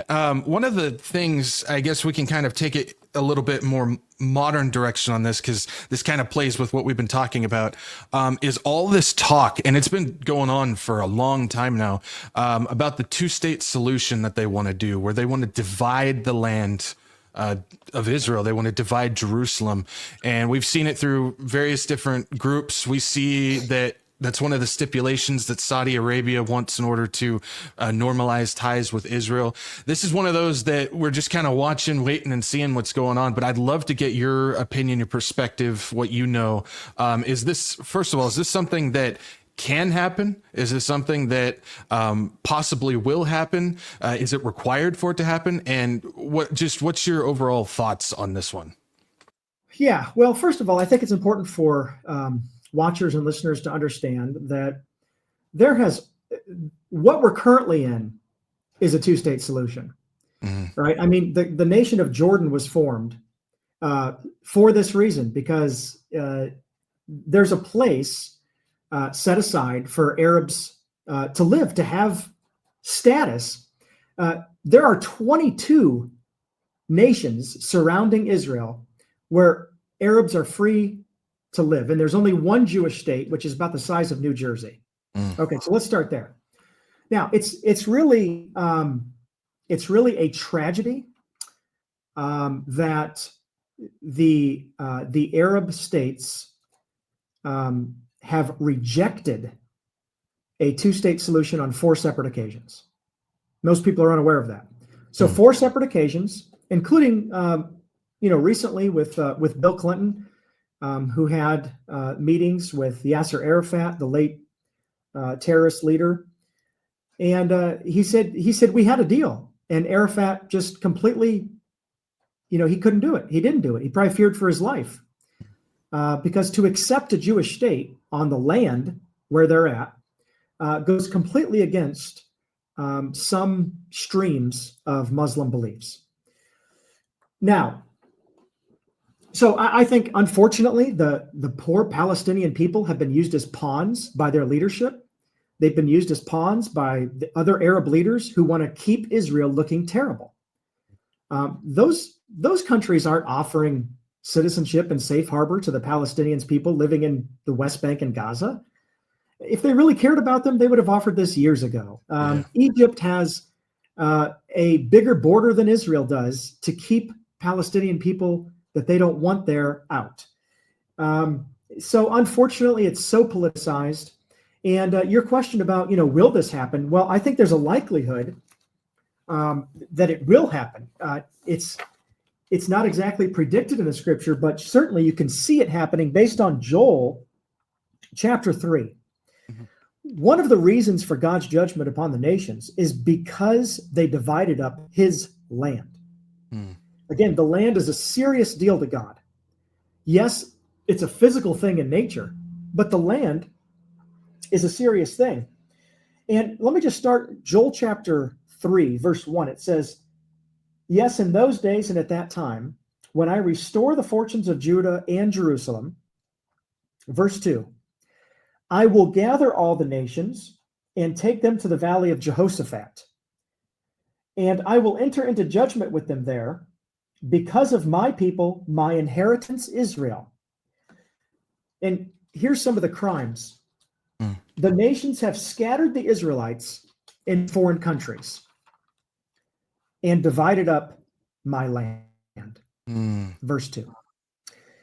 One of the things, I guess we can kind of take it a little bit more modern direction on this, because this kind of plays with what we've been talking about, is all this talk, and it's been going on for a long time now, about the two-state solution that they want to do, where they want to divide the land of Israel. They want to divide Jerusalem. And we've seen it through various different groups. We see that that's one of the stipulations that Saudi Arabia wants in order to normalize ties with Israel. This is one of those that we're just kind of watching, waiting, and seeing what's going on. But I'd love to get your opinion, your perspective, what you know. Is this, first of all, is this something that can happen? Is this something that possibly will happen? Is it required for it to happen? And what's your overall thoughts on this one? Yeah, well, first of all, I think it's important for watchers and listeners to understand that what we're currently in is a two-state solution, right? I mean, the nation of Jordan was formed for this reason, because there's a place set aside for Arabs to live, to have status. There are 22 nations surrounding Israel where Arabs are free to live. And there's only one Jewish state, which is about the size of New Jersey. Okay, so let's start there. Now, it's really a tragedy that the Arab states have rejected a two-state solution on 4 separate occasions. Most people are unaware of that. So 4 separate occasions, including recently with Bill Clinton, who had meetings with Yasser Arafat, the late terrorist leader, and he said we had a deal, and Arafat just completely, he couldn't do it. He didn't do it. He probably feared for his life, because to accept a Jewish state on the land where they're at goes completely against some streams of Muslim beliefs. Now, so I think, unfortunately, the poor Palestinian people have been used as pawns by their leadership. They've been used as pawns by the other Arab leaders who want to keep Israel looking terrible. Those countries aren't offering citizenship and safe harbor to the Palestinians people living in the West Bank and Gaza. If they really cared about them, they would have offered this years ago. Egypt has a bigger border than Israel does to keep Palestinian people that they don't want there out. So unfortunately, it's so politicized. And your question about, will this happen? Well, I think there's a likelihood that it will happen. It's not exactly predicted in the scripture, but certainly you can see it happening based on Joel chapter 3. One of the reasons for God's judgment upon the nations is because they divided up his land. Again, the land is a serious deal to God. Yes, it's a physical thing in nature, but the land is a serious thing. And let me just start Joel chapter 3, verse 1. It says, "Yes, in those days and at that time, when I restore the fortunes of Judah and Jerusalem," verse 2, "I will gather all the nations and take them to the valley of Jehoshaphat. And I will enter into judgment with them there because of my people, my inheritance Israel." And here's some of the crimes. The nations have scattered the Israelites in foreign countries and divided up my land. Verse 2.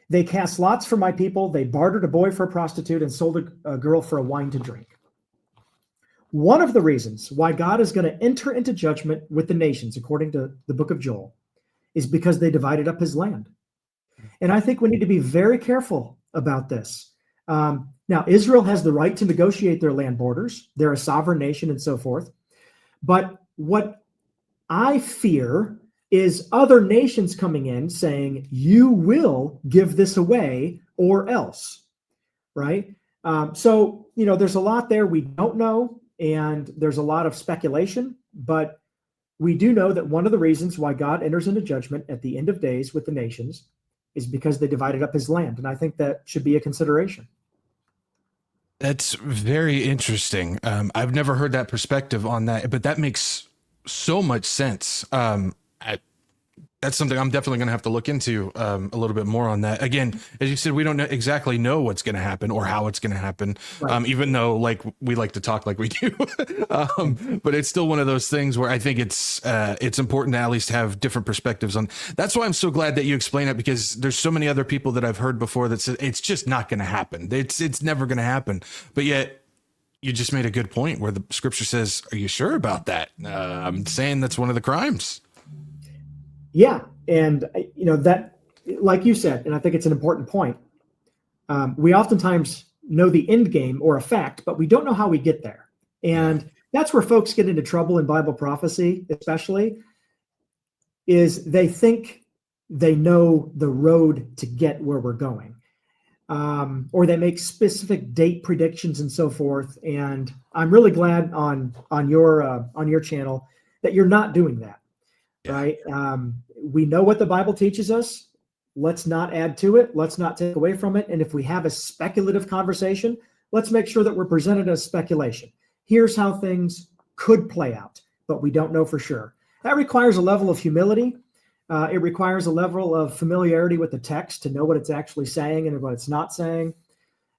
"They cast lots for my people. They bartered a boy for a prostitute and sold a girl for a wine to drink." One of the reasons why God is going to enter into judgment with the nations, according to the book of Joel, is because they divided up his land. And I think we need to be very careful about this. Now, Israel has the right to negotiate their land borders. They're a sovereign nation and so forth. But what I fear is other nations coming in saying, you will give this away or else, right? So, there's a lot there we don't know, and there's a lot of speculation, but we do know that one of the reasons why God enters into judgment at the end of days with the nations is because they divided up his land. And I think that should be a consideration. That's very interesting. I've never heard that perspective on that, but that makes so much sense. That's something I'm definitely going to have to look into a little bit more on that. Again, as you said, we don't exactly know what's going to happen or how it's going to happen, Right. even though like we like to talk like we do. But it's still one of those things where I think it's important to at least have different perspectives on. That's why I'm so glad that you explain it, because there's so many other people that I've heard before that said it's just not going to happen. It's never going to happen. But yet you just made a good point where the scripture says, "Are you sure about that?" I'm saying that's one of the crimes. Yeah. And, that, like you said, and I think it's an important point. We oftentimes know the end game or a fact, but we don't know how we get there. And that's where folks get into trouble in Bible prophecy, especially, is they think they know the road to get where we're going. Or they make specific date predictions and so forth. And I'm really glad on your channel that you're not doing that. Yeah. Right? We know what the Bible teaches us. Let's not add to it. Let's not take away from it. And if we have a speculative conversation, let's make sure that we're presented as speculation. Here's how things could play out, but we don't know for sure. That requires a level of humility. It requires a level of familiarity with the text to know what it's actually saying and what it's not saying.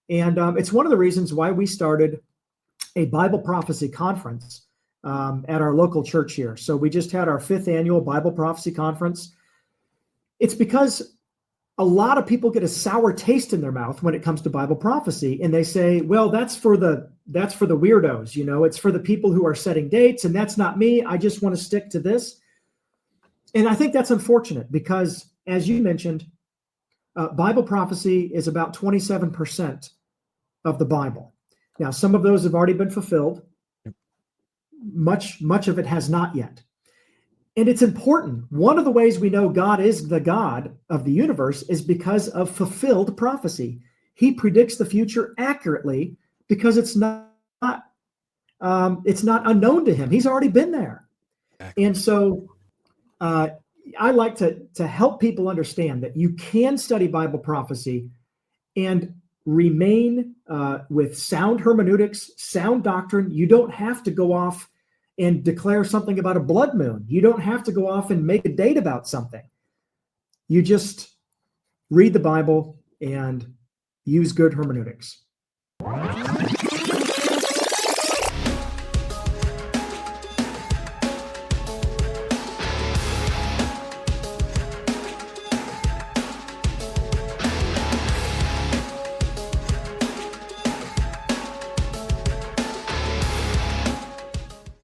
And it's one of the reasons why we started a Bible prophecy conference at our local church here. So we just had our 5th annual Bible prophecy conference. It's because a lot of people get a sour taste in their mouth when it comes to Bible prophecy, and they say, well, that's for the weirdos, it's for the people who are setting dates, and that's not me. I just want to stick to this. And I think that's unfortunate because, as you mentioned, Bible prophecy is about 27% of the Bible. Now, some of those have already been fulfilled. Much of it has not yet. And it's important. One of the ways we know God is the God of the universe is because of fulfilled prophecy. He predicts the future accurately because it's not unknown to him. He's already been there. Exactly. And so I like to help people understand that you can study Bible prophecy and remain with sound hermeneutics, sound doctrine. You don't have to go off and declare something about a blood moon. You don't have to go off and make a date about something. You just read the Bible and use good hermeneutics.